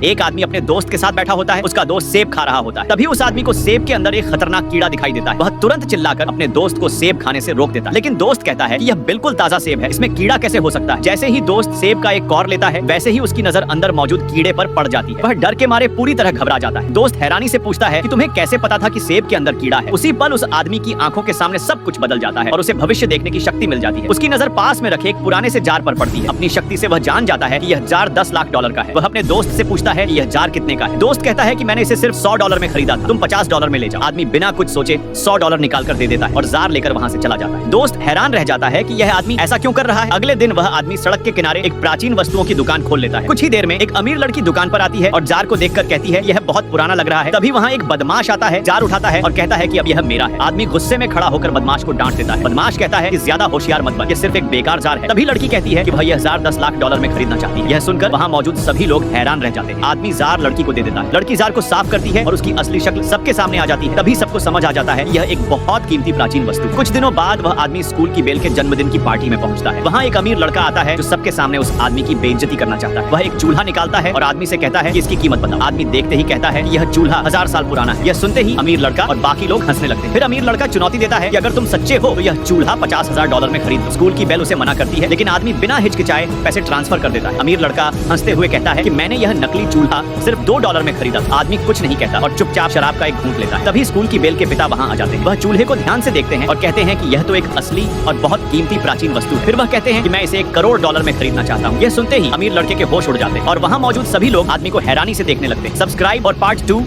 एक आदमी अपने दोस्त के साथ बैठा होता है, उसका दोस्त सेब खा रहा होता है। तभी उस आदमी को सेब के अंदर एक खतरनाक कीड़ा दिखाई देता है। वह तुरंत चिल्लाकर अपने दोस्त को सेब खाने से रोक देता है, लेकिन दोस्त कहता है कि यह बिल्कुल ताजा सेब है, इसमें कीड़ा कैसे हो सकता है। जैसे ही दोस्त सेब का एक कौर लेता है, वैसे ही उसकी नजर अंदर मौजूद कीड़े पर पड़ जाती है। वह डर के मारे पूरी तरह घबरा जाता है। दोस्त हैरानी से पूछता है कि तुम्हें कैसे पता था कि सेब के अंदर कीड़ा है। उसी पल उस आदमी की आंखों के सामने सब कुछ बदल जाता है और उसे भविष्य देखने की शक्ति मिल जाती है। उसकी नजर पास में रखे एक पुराने से जार पर पड़ती है। अपनी शक्ति से वह जान जाता है कि यह जार $10 लाख का है। वह अपने दोस्त से पूछता है कि यह जार कितने का है। दोस्त कहता है कि मैंने इसे सिर्फ $100 में खरीदा था, तुम $50 में ले जाओ। आदमी बिना कुछ सोचे $100 निकाल कर दे देता है और जार लेकर वहाँ से चला जाता है। दोस्त हैरान रह जाता है कि यह आदमी ऐसा क्यों कर रहा है। अगले दिन वह आदमी सड़क के किनारे एक प्राचीन वस्तुओं की दुकान खोल लेता है। कुछ ही देर में एक अमीर लड़की दुकान पर आती है और जार को देखकर कहती है यह बहुत पुराना लग रहा है। तभी वहाँ एक बदमाश आता है, जार उठाता है और कहता है कि अब यह मेरा है। आदमी गुस्से में खड़ा होकर बदमाश को डांट देता है। बदमाश कहता है कि ज्यादा होशियार मत बन, यह सिर्फ एक बेकार जार है। तभी लड़की कहती है कि वह यह जार $10 लाख में खरीदना चाहती है। यह सुनकर वहाँ मौजूद सभी लोग हैरान रह जाते हैं। आदमी जार लड़की को दे देता है। लड़की जार को साफ करती है और उसकी असली शक्ल सबके सामने आ जाती है। तभी सबको समझ आ जाता है यह एक बहुत कीमती प्राचीन वस्तु। कुछ दिनों बाद वह आदमी स्कूल की बेल के जन्मदिन की पार्टी में पहुंचता है। वहाँ एक अमीर लड़का आता है जो सबके सामने उस आदमी की बेइज्जती करना चाहता है। वह एक चूल्हा निकालता है और आदमी से कहता है कि इसकी कीमत बता। आदमी देखते ही कहता है कि यह चूल्हा 1000 साल पुराना है। यह सुनते ही अमीर लड़का और बाकी लोग हंसने लगते हैं। फिर अमीर लड़का चुनौती देता है कि अगर तुम सच्चे हो तो यह चूल्हा $50,000 में खरीद लो। स्कूल की बेल उसे मना करती है, लेकिन आदमी बिना हिचकिचाए पैसे ट्रांसफर कर देता है। अमीर लड़का हंसते हुए कहता है कि मैंने यह नकली चूल्हा सिर्फ $2 में खरीदा। आदमी कुछ नहीं कहता और चुपचाप शराब का एक घूंट लेता है। तभी स्कूल की बेल के पिता वहाँ आ जाते हैं। वह चूल्हे को ध्यान से देखते हैं और कहते हैं कि यह तो एक असली और बहुत कीमती प्राचीन वस्तु है। फिर वह कहते हैं कि मैं इसे $1 करोड़ में खरीदना चाहता हूँ। यह सुनते ही अमीर लड़के के होश उड़ जाते हैं और वहाँ मौजूद सभी लोग आदमी को हैरानी से देखने लगते हैं। सब्सक्राइब और पार्ट 2